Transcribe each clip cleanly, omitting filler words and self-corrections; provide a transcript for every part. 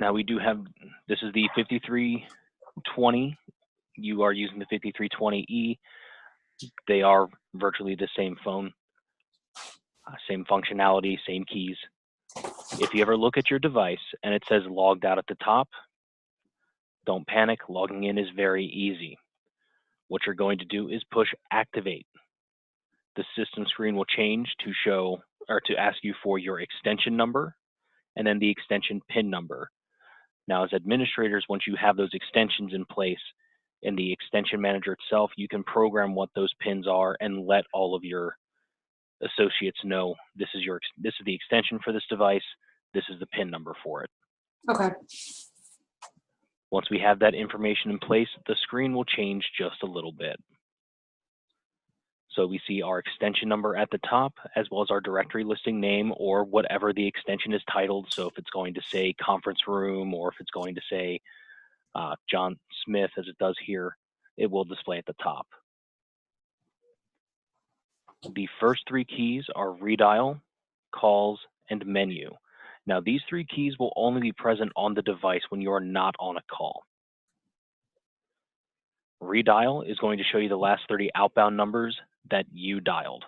now we do have, this is the 5320. You are using the 5320E. They are virtually the same phone, same functionality, same keys. If you ever look at your device and it says logged out at the top, don't panic. Logging in is very easy. What you're going to do is push activate. The system screen will change to show or to ask you for your extension number and then the extension PIN number. Now, as administrators, once you have those extensions in place in the extension manager itself, you can program what those pins are and let all of your associates know this is the extension for this device, this is the PIN number for it. Okay. Once we have that information in place, the screen will change just a little bit. So we see our extension number at the top, as well as our directory listing name or whatever the extension is titled. So if it's going to say conference room, or if it's going to say John Smith, as it does here, it will display at the top. The first three keys are redial, calls, and menu. Now, these three keys will only be present on the device when you are not on a call. Redial is going to show you the last 30 outbound numbers that you dialed.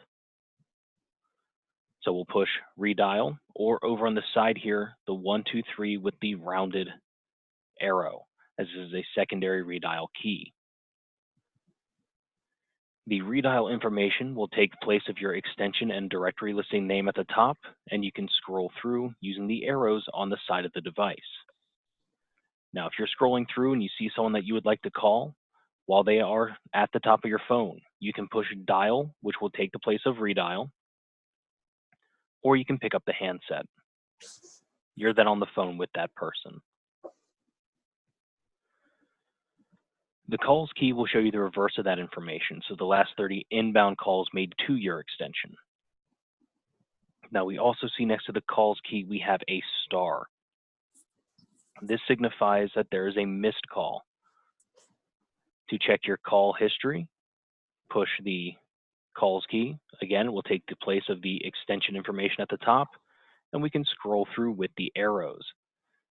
So we'll push redial, or over on the side here, the 123 with the rounded arrow, as this is a secondary redial key. The redial information will take place of your extension and directory listing name at the top, and you can scroll through using the arrows on the side of the device. Now, if you're scrolling through and you see someone that you would like to call, while they are at the top of your phone, you can push dial, which will take the place of redial, or you can pick up the handset. You're then on the phone with that person. The calls key will show you the reverse of that information, so the last 30 inbound calls made to your extension. Now, we also see next to the calls key, we have a star. This signifies that there is a missed call. To check your call history, push the calls key. Again, it will take the place of the extension information at the top, and we can scroll through with the arrows.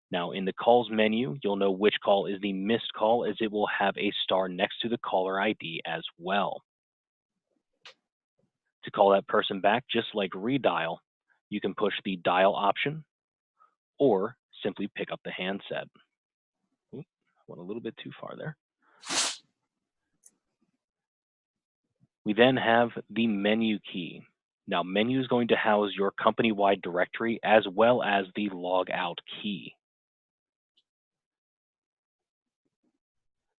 Now, in the calls menu, you'll know which call is the missed call, as it will have a star next to the caller ID as well. To call that person back, just like redial, you can push the dial option or simply pick up the handset. Ooh, went a little bit too far there. We then have the menu key. Now, menu is going to house your company-wide directory as well as the log out key.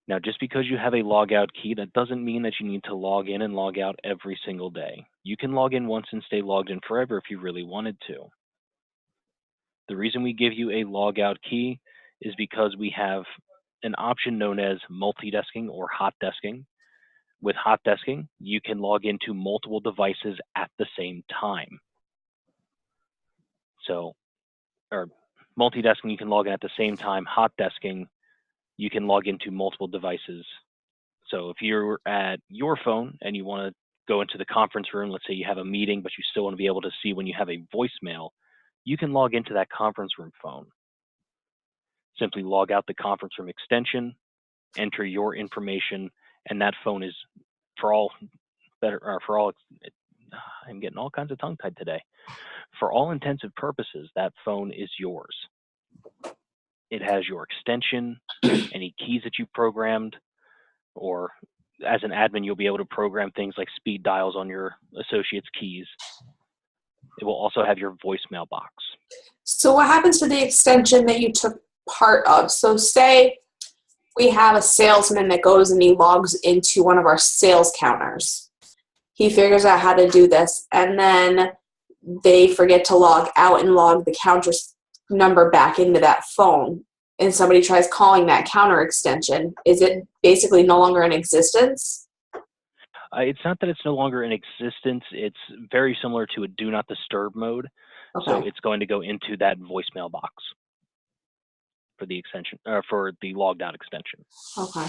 Now, just because you have a logout key, that doesn't mean that you need to log in and log out every single day. You can log in once and stay logged in forever if you really wanted to. The reason we give you a logout key is because we have an option known as multi-desking or hot desking. With hot desking, you can log into multiple devices at the same time. So, or multi-desking, you can log in at the same time. Hot desking, you can log into multiple devices. So if you're at your phone and you want to go into the conference room, let's say you have a meeting, but you still want to be able to see when you have a voicemail, you can log into that conference room phone. Simply log out the conference room extension, enter your information, and that phone is, I'm getting all kinds of tongue-tied today. For all intents and purposes, that phone is yours. It has your extension, any keys that you programmed, or as an admin, you'll be able to program things like speed dials on your associates' keys. It will also have your voicemail box. So what happens to the extension that you took part of? So say we have a salesman that goes and he logs into one of our sales counters. He figures out how to do this, and then they forget to log out and log the counter's number back into that phone, and somebody tries calling that counter extension. Is it basically no longer in existence? It's not that it's no longer in existence. It's very similar to a do not disturb mode. Okay. So it's going to go into that voicemail box for the extension, for the logged out extension. Okay.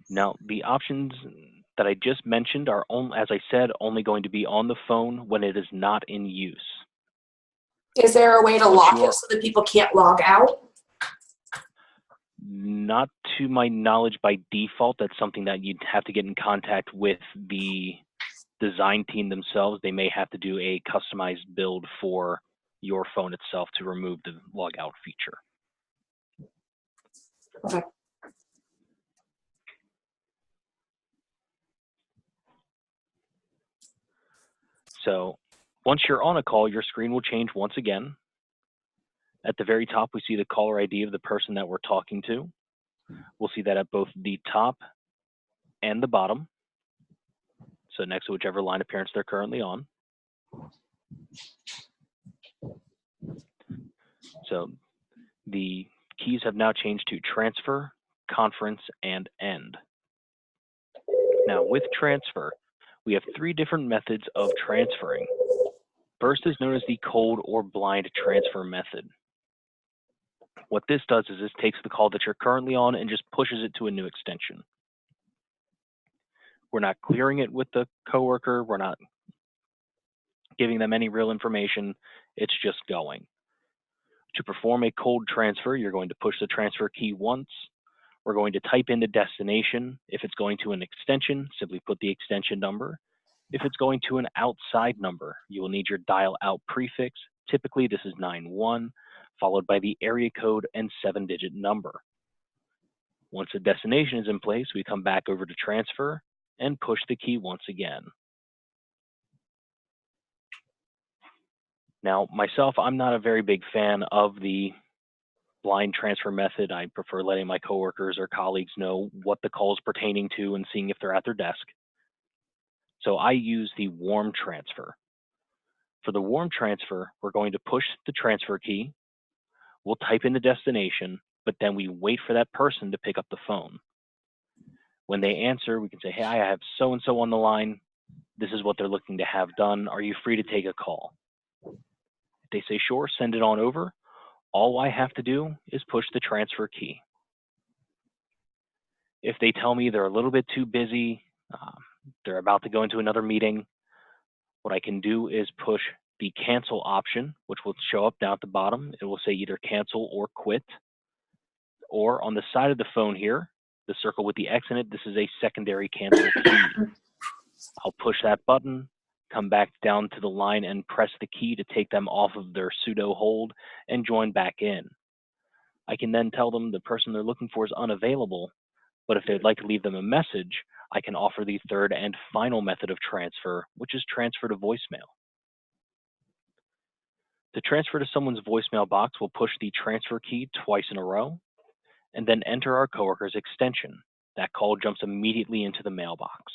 Now, the options that I just mentioned are, as I said, only going to be on the phone when it is not in use. Is there a way to Once lock you it are, so that people can't log out? not to my knowledge by default, that's something that you'd have to get in contact with the design team themselves. They may have to do a customized build for your phone itself to remove the log out feature. Okay. So once you're on a call, your screen will change once again. At the very top, we see the caller ID of the person that we're talking to. We'll see that at both the top and the bottom. So next to whichever line appearance they're currently on. So the keys have now changed to transfer, conference, and end. Now with transfer, we have 3 different methods of transferring. First is known as the cold or blind transfer method. What this does is this takes the call that you're currently on and just pushes it to a new extension. We're not clearing it with the coworker. We're not giving them any real information. It's just going. To perform a cold transfer, you're going to push the transfer key once. We're going to type in the destination. If it's going to an extension, simply put the extension number. If it's going to an outside number, you will need your dial out prefix. Typically, this is 91, followed by the area code and 7-digit number. Once the destination is in place, we come back over to transfer and push the key once again. Now, myself, I'm not a very big fan of the blind transfer method. I prefer letting my coworkers or colleagues know what the call is pertaining to and seeing if they're at their desk. So I use the warm transfer. For the warm transfer, we're going to push the transfer key. We'll type in the destination, but then we wait for that person to pick up the phone. When they answer, we can say, hey, I have so-and-so on the line. This is what they're looking to have done. Are you free to take a call? If they say, sure, send it on over. All I have to do is push the transfer key. If they tell me they're a little bit too busy, they're about to go into another meeting, what I can do is push the cancel option, which will show up down at the bottom. It will say either cancel or quit. Or on the side of the phone here, the circle with the X in it, this is a secondary cancel key. I'll push that button, come back down to the line and press the key to take them off of their pseudo hold and join back in. I can then tell them the person they're looking for is unavailable, but if they'd like to leave them a message, I can offer the third and final method of transfer, which is transfer to voicemail. To transfer to someone's voicemail box, we'll push the transfer key twice in a row and then enter our coworker's extension. That call jumps immediately into the mailbox.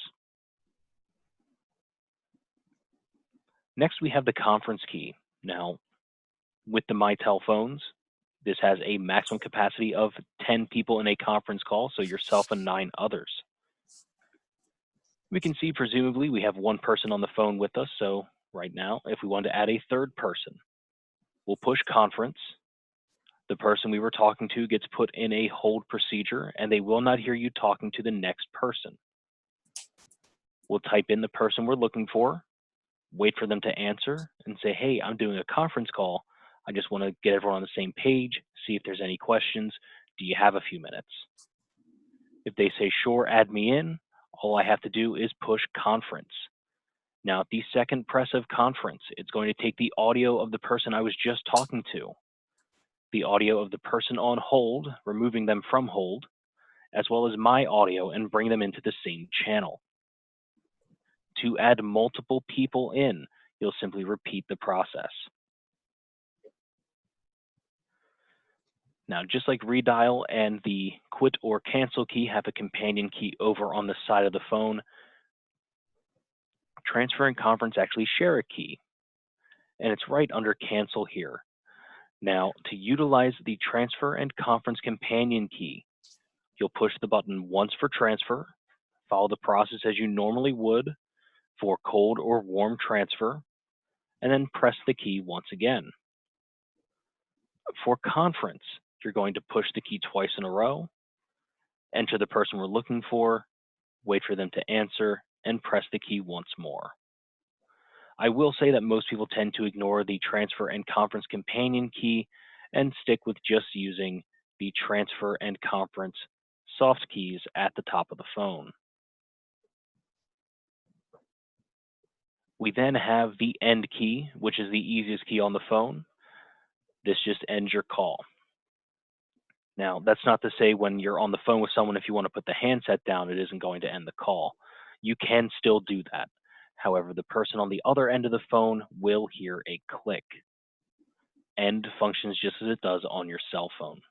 Next, we have the conference key. Now, with the Mitel phones, this has a maximum capacity of 10 people in a conference call, so yourself and 9 others. We can see, presumably, we have 1 person on the phone with us, so right now, if we want to add a 3rd person, we'll push conference. The person we were talking to gets put in a hold procedure, and they will not hear you talking to the next person. We'll type in the person we're looking for, wait for them to answer, and say, hey, I'm doing a conference call. I just want to get everyone on the same page, see if there's any questions. Do you have a few minutes? If they say, sure, add me in, all I have to do is push conference. Now, at the second press of conference, it's going to take the audio of the person I was just talking to, the audio of the person on hold, removing them from hold, as well as my audio, and bring them into the same channel. To add multiple people in, you'll simply repeat the process. Now, just like redial and the quit or cancel key have a companion key over on the side of the phone, transfer and conference actually share a key, and it's right under cancel here. Now, to utilize the transfer and conference companion key, you'll push the button once for transfer, follow the process as you normally would for cold or warm transfer, and then press the key once again. For conference, you're going to push the key twice in a row, enter the person we're looking for, wait for them to answer, and press the key once more. I will say that most people tend to ignore the transfer and conference companion key and stick with just using the transfer and conference soft keys at the top of the phone. We then have the end key, which is the easiest key on the phone. This just ends your call. Now, that's not to say when you're on the phone with someone, if you want to put the handset down, it isn't going to end the call. You can still do that. However, the person on the other end of the phone will hear a click. End functions just as it does on your cell phone.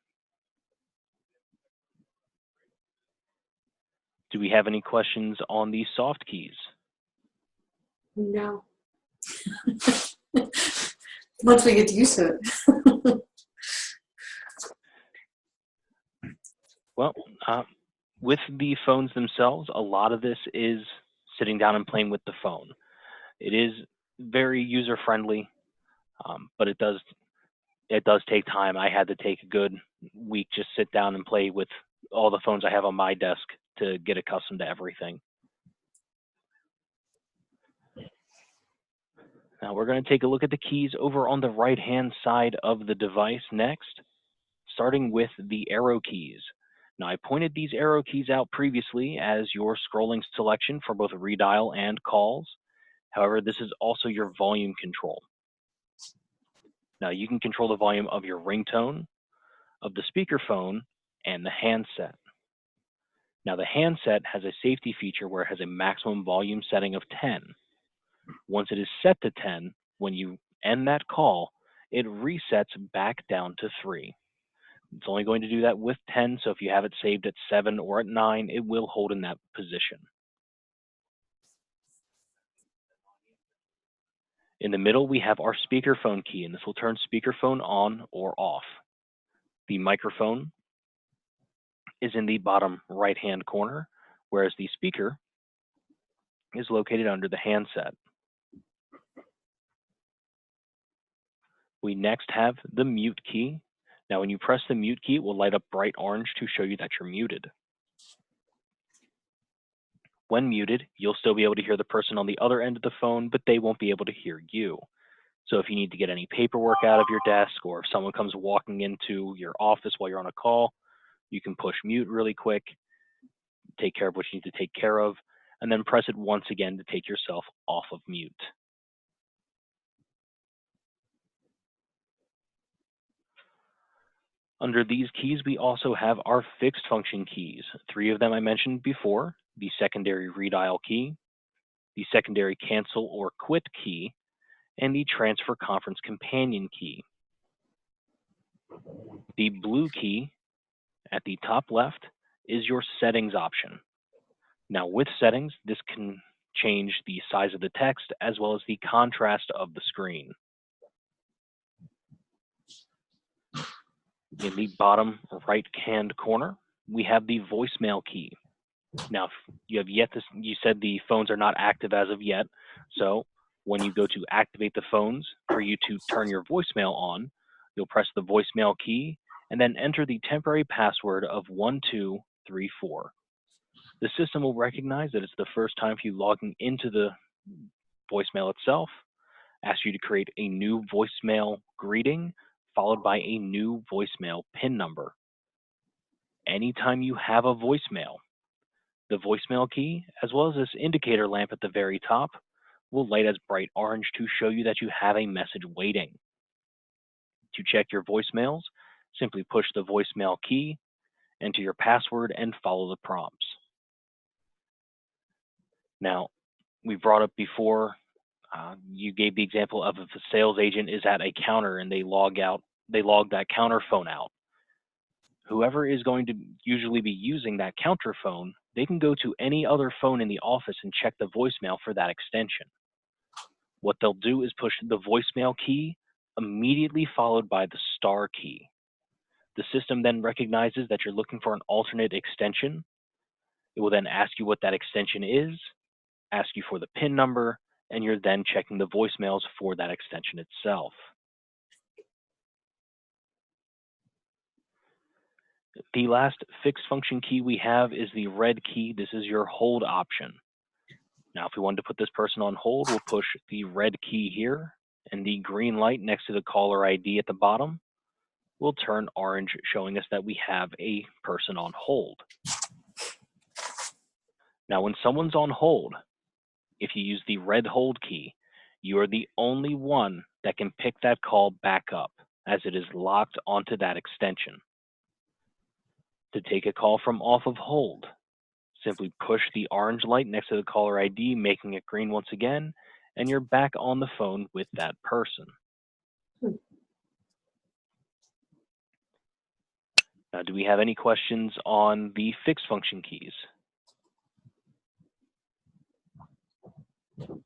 Do we have any questions on these soft keys? No. Once we get used to it. Well, with the phones themselves, a lot of this is sitting down and playing with the phone. It is very user-friendly, but it does take time. I had to take a good week just sit down and play with all the phones I have on my desk to get accustomed to everything. Now we're going to take a look at the keys over on the right-hand side of the device next, starting with the arrow keys. Now I pointed these arrow keys out previously as your scrolling selection for both redial and calls. However, this is also your volume control. Now you can control the volume of your ringtone, of the speakerphone, and the handset. Now the handset has a safety feature where it has a maximum volume setting of 10. Once it is set to 10, when you end that call, it resets back down to 3. It's only going to do that with 10, so if you have it saved at 7 or at 9, it will hold in that position. In the middle, we have our speakerphone key, and this will turn speakerphone on or off. The microphone is in the bottom right-hand corner, whereas the speaker is located under the handset. We next have the mute key. Now, when you press the mute key, it will light up bright orange to show you that you're muted. When muted, you'll still be able to hear the person on the other end of the phone, but they won't be able to hear you. So if you need to get any paperwork out of your desk, or if someone comes walking into your office while you're on a call, you can push mute really quick, take care of what you need to take care of, and then press it once again to take yourself off of mute. Under these keys, we also have our fixed function keys. 3 of them I mentioned before: the secondary redial key, the secondary cancel or quit key, and the transfer conference companion key. The blue key at the top left is your settings option. Now with settings, this can change the size of the text as well as the contrast of the screen. In the bottom right-hand corner, we have the voicemail key. Now, you said the phones are not active as of yet, so when you go to activate the phones for you to turn your voicemail on, you'll press the voicemail key and then enter the temporary password of 1234. The system will recognize that it's the first time for you logging into the voicemail itself, ask you to create a new voicemail greeting, followed by a new voicemail PIN number. Anytime you have a voicemail, the voicemail key, as well as this indicator lamp at the very top, will light as bright orange to show you that you have a message waiting. To check your voicemails, simply push the voicemail key, enter your password, and follow the prompts. Now, we brought up before, you gave the example of if a sales agent is at a counter and they log that counter phone out. Whoever is going to usually be using that counter phone, they can go to any other phone in the office and check the voicemail for that extension. What they'll do is push the voicemail key immediately followed by the star key. The system then recognizes that you're looking for an alternate extension. It will then ask you what that extension is, ask you for the PIN number, and you're then checking the voicemails for that extension itself. The last fixed function key we have is the red key. This is your hold option. Now, if we wanted to put this person on hold, we'll push the red key here, and the green light next to the caller ID at the bottom will turn orange, showing us that we have a person on hold. Now, when someone's on hold, if you use the red hold key, you are the only one that can pick that call back up, as it is locked onto that extension. To take a call from off of hold, simply push the orange light next to the caller ID, making it green once again, and you're back on the phone with that person. Now, do we have any questions on the fixed function keys?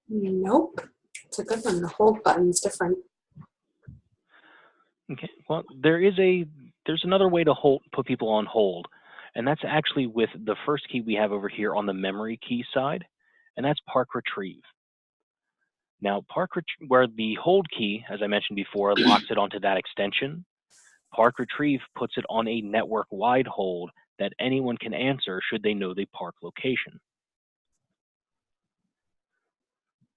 Nope. It's a good one. The hold button's different. Okay, well, there's another way to put people on hold, and that's actually with the first key we have over here on the memory key side, and that's park retrieve. Now, where the hold key, as I mentioned before, locks it onto that extension, park retrieve puts it on a network-wide hold that anyone can answer should they know the park location.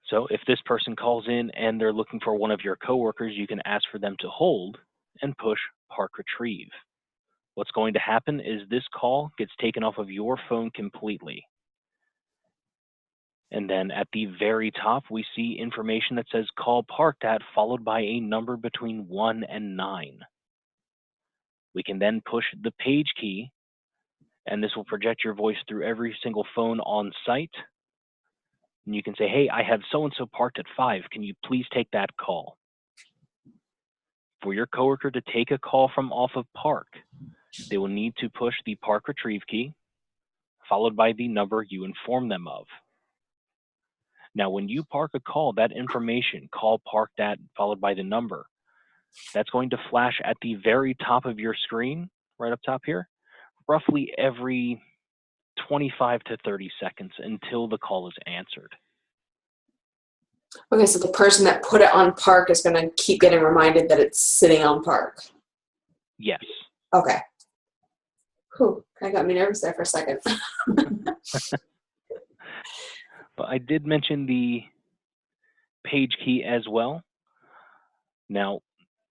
So if this person calls in and they're looking for one of your coworkers, you can ask for them to hold and push park retrieve. What's going to happen is this call gets taken off of your phone completely. And then at the very top, we see information that says call parked at, followed by a number between 1 and 9. We can then push the page key, and this will project your voice through every single phone on site. And you can say, hey, I have so-and-so parked at 5. Can you please take that call? For your coworker to take a call from off of park, they will need to push the park retrieve key, followed by the number you inform them of. Now, when you park a call, that information, call parked at, followed by the number, that's going to flash at the very top of your screen, right up top here, roughly every 25 to 30 seconds until the call is answered. Okay, so the person that put it on park is going to keep getting reminded that it's sitting on park. Yes. Okay. Whew, that got me nervous there for a second. But I did mention the page key as well. Now,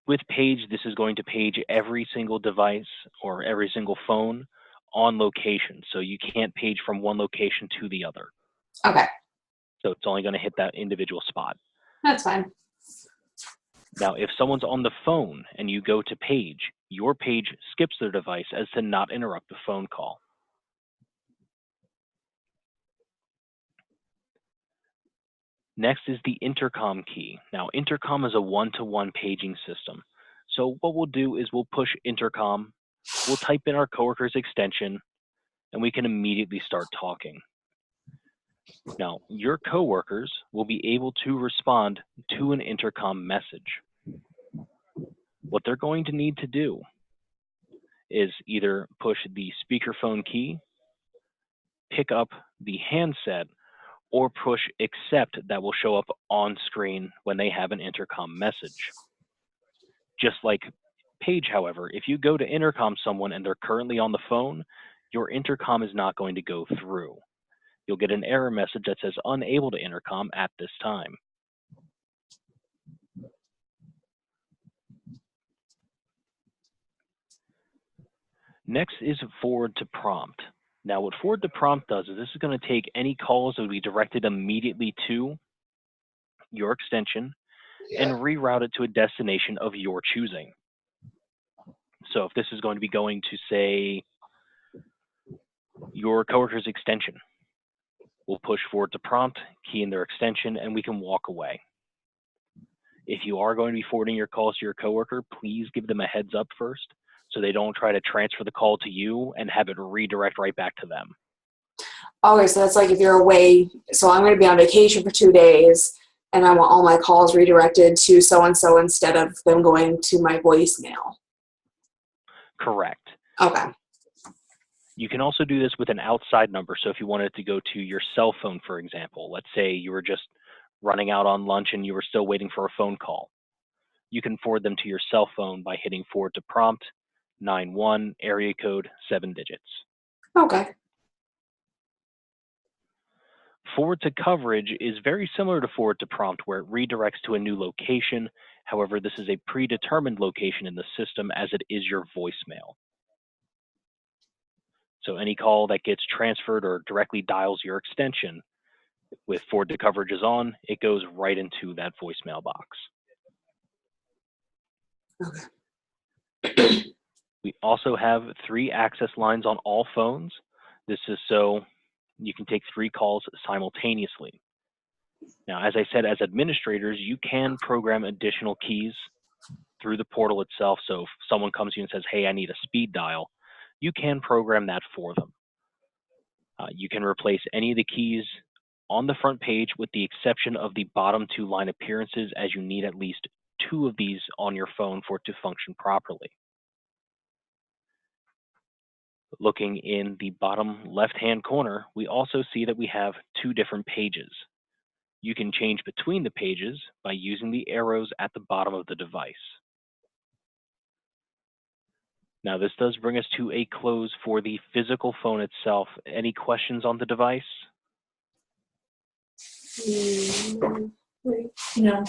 with page, this is going to page every single device or every single phone on location. So you can't page from one location to the other. Okay. So it's only going to hit that individual spot. That's fine. Now, if someone's on the phone and you go to page, your page skips their device as to not interrupt the phone call. Next is the intercom key. Now, intercom is a one-to-one paging system. So what we'll do is we'll push intercom, we'll type in our coworker's extension, and we can immediately start talking. Now, your coworkers will be able to respond to an intercom message. What they're going to need to do is either push the speakerphone key, pick up the handset, or push accept that will show up on screen when they have an intercom message. Just like page, however, if you go to intercom someone and they're currently on the phone, your intercom is not going to go through. You'll get an error message that says unable to intercom at this time. Next is forward to prompt. Now, what forward to prompt does is this is going to take any calls that would be directed immediately to your extension and reroute it to a destination of your choosing. So if this is going to be going to, say, your coworker's extension, we'll push forward to prompt, key in their extension, and we can walk away. If you are going to be forwarding your calls to your coworker, please give them a heads up first so they don't try to transfer the call to you and have it redirect right back to them. Okay, so that's like if you're away, so I'm going to be on vacation for 2 days and I want all my calls redirected to so-and-so instead of them going to my voicemail. Correct. Okay. You can also do this with an outside number. So if you wanted to go to your cell phone, for example, let's say you were just running out on lunch and you were still waiting for a phone call, you can forward them to your cell phone by hitting forward to prompt, 91, area code 7 digits. Okay. Forward to coverage is very similar to forward to prompt, where it redirects to a new location. However, this is a predetermined location in the system as it is your voicemail. So any call that gets transferred or directly dials your extension with forward to coverage is on, it goes right into that voicemail box. Okay. We also have 3 access lines on all phones. This is so you can take 3 calls simultaneously. Now, as I said, as administrators, you can program additional keys through the portal itself. So if someone comes to you and says, hey, I need a speed dial, you can program that for them. You can replace any of the keys on the front page with the exception of the bottom 2 line appearances, as you need at least 2 of these on your phone for it to function properly. Looking in the bottom left-hand corner, we also see that we have 2 different pages. You can change between the pages by using the arrows at the bottom of the device. Now, this does bring us to a close for the physical phone itself. Any questions on the device? No.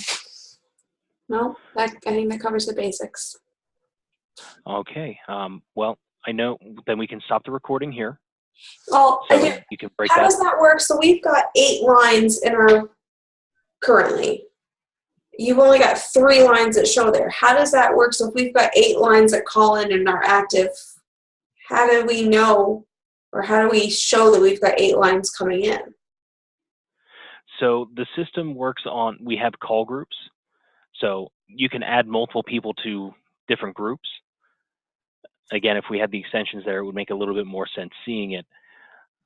No, I think that covers the basics. Okay. Well, I know then we can stop the recording here. Well, So you can break how that. does that work? So we've got 8 lines in our currently. You've only got 3 lines that show there. How does that work? So if we've got 8 lines that call in and are active, how do we know, or how do we show that we've got 8 lines coming in? So the system works on, we have call groups. So you can add multiple people to different groups. Again, if we had the extensions there, it would make a little bit more sense seeing it.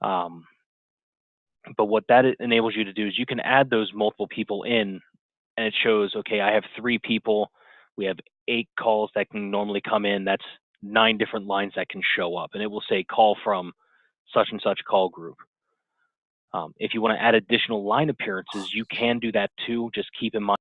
But what that enables you to do is you can add those multiple people in, and it shows, okay, I have 3 people. We have 8 calls that can normally come in. That's 9 different lines that can show up. And it will say call from such and such call group. If you want to add additional line appearances, you can do that too. Just keep in mind